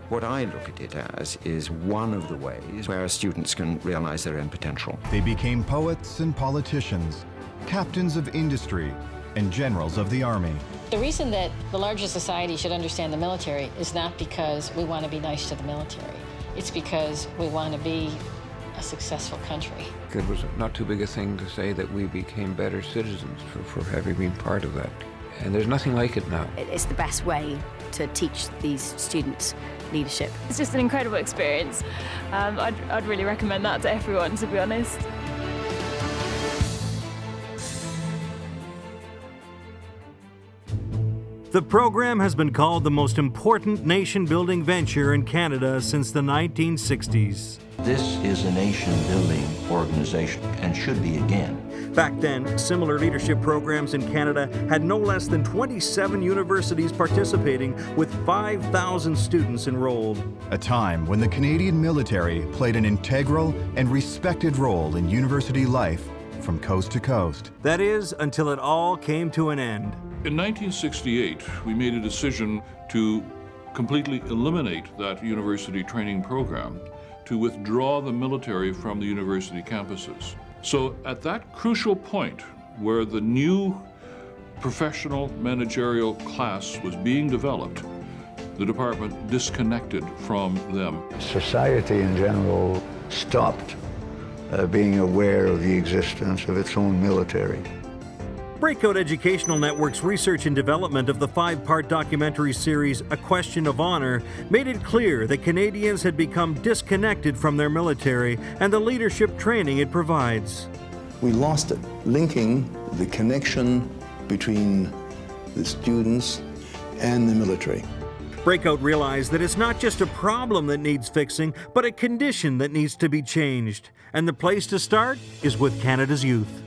What I look at it as is one of the ways where students can realize their own potential. They became poets and politicians, captains of industry, and generals of the army. The reason that the larger society should understand the military is not because we want to be nice to the military. It's because we want to be a successful country. It was not too big a thing to say that we became better citizens for having been part of that. And there's nothing like it now. It's the best way to teach these students leadership. It's just an incredible experience. I'd really recommend that to everyone, to be honest. The program has been called the most important nation-building venture in Canada since the 1960s. This is a nation-building organization and should be again. Back then, similar leadership programs in Canada had no less than 27 universities participating with 5,000 students enrolled. A time when the Canadian military played an integral and respected role in university life from coast to coast. That is, until it all came to an end. In 1968, we made a decision to completely eliminate that university training program, to withdraw the military from the university campuses. So at that crucial point where the new professional managerial class was being developed, the department disconnected from them. Society in general stopped being aware of the existence of its own military. Breakout Educational Networks' research and development of the 5-part documentary series A Question of Honor made it clear that Canadians had become disconnected from their military and the leadership training it provides. We lost it, linking the connection between the students and the military. Breakout realized that it's not just a problem that needs fixing, but a condition that needs to be changed. And the place to start is with Canada's youth.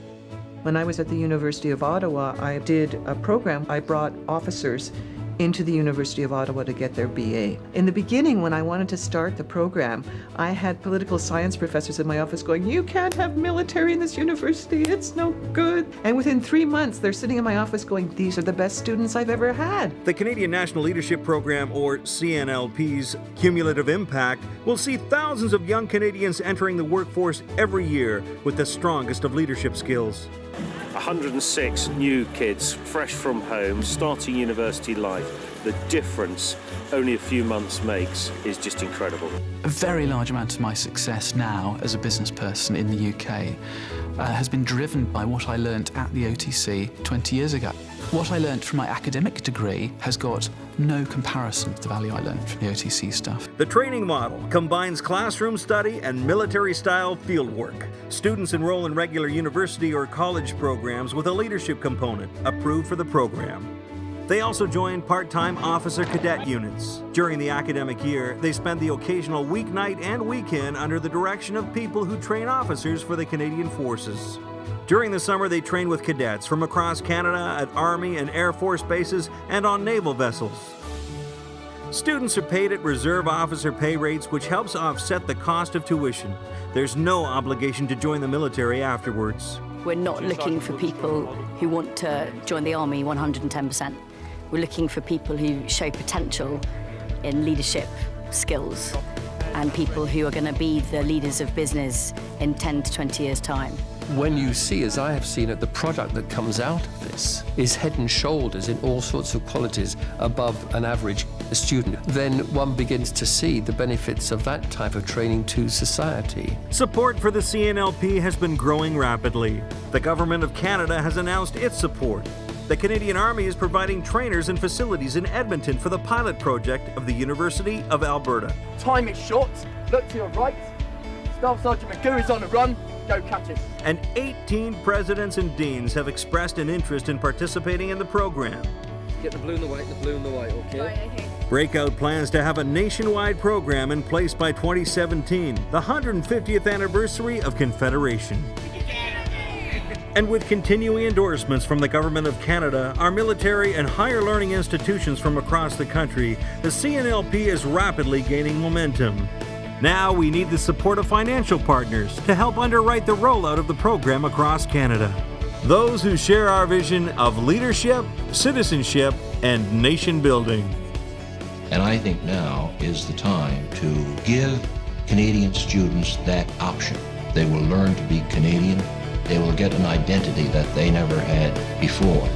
When I was at the University of Ottawa, I did a program. I brought officers into the University of Ottawa to get their BA. In the beginning, when I wanted to start the program, I had political science professors in my office going, "You can't have military in this university, it's no good." And within 3 months, they're sitting in my office going, "These are the best students I've ever had." The Canadian National Leadership Program, or CNLP's cumulative impact, will see thousands of young Canadians entering the workforce every year with the strongest of leadership skills. 106 new kids, fresh from home, starting university life. The difference only a few months makes is just incredible. A very large amount of my success now as a business person in the UK has been driven by what I learnt at the OTC 20 years ago. What I learnt from my academic degree has got no comparison to the value I learnt from the OTC stuff. The training model combines classroom study and military-style fieldwork. Students enroll in regular university or college programs with a leadership component approved for the program. They also join part-time officer cadet units. During the academic year, they spend the occasional weeknight and weekend under the direction of people who train officers for the Canadian Forces. During the summer, they train with cadets from across Canada at Army and Air Force bases and on naval vessels. Students are paid at reserve officer pay rates, which helps offset the cost of tuition. There's no obligation to join the military afterwards. We're not looking for people who want to join the army 110%. We're looking for people who show potential in leadership skills and people who are going to be the leaders of business in 10 to 20 years' time. When you see, as I have seen it, the product that comes out of this is head and shoulders in all sorts of qualities above an average student, then one begins to see the benefits of that type of training to society. Support for the CNLP has been growing rapidly. The Government of Canada has announced its support. The Canadian Army is providing trainers and facilities in Edmonton for the pilot project of the University of Alberta. Time is short. Look to your right. Staff Sergeant McGoo is on the run. Go catch it. And 18 presidents and deans have expressed an interest in participating in the program. Get the blue and the white, okay? Right, okay. Breakout plans to have a nationwide program in place by 2017, the 150th anniversary of Confederation. And with continuing endorsements from the Government of Canada, our military and higher learning institutions from across the country, the CNLP is rapidly gaining momentum. Now we need the support of financial partners to help underwrite the rollout of the program across Canada. Those who share our vision of leadership, citizenship, and nation building. And I think now is the time to give Canadian students that option. They will learn to be Canadian. They will get an identity that they never had before.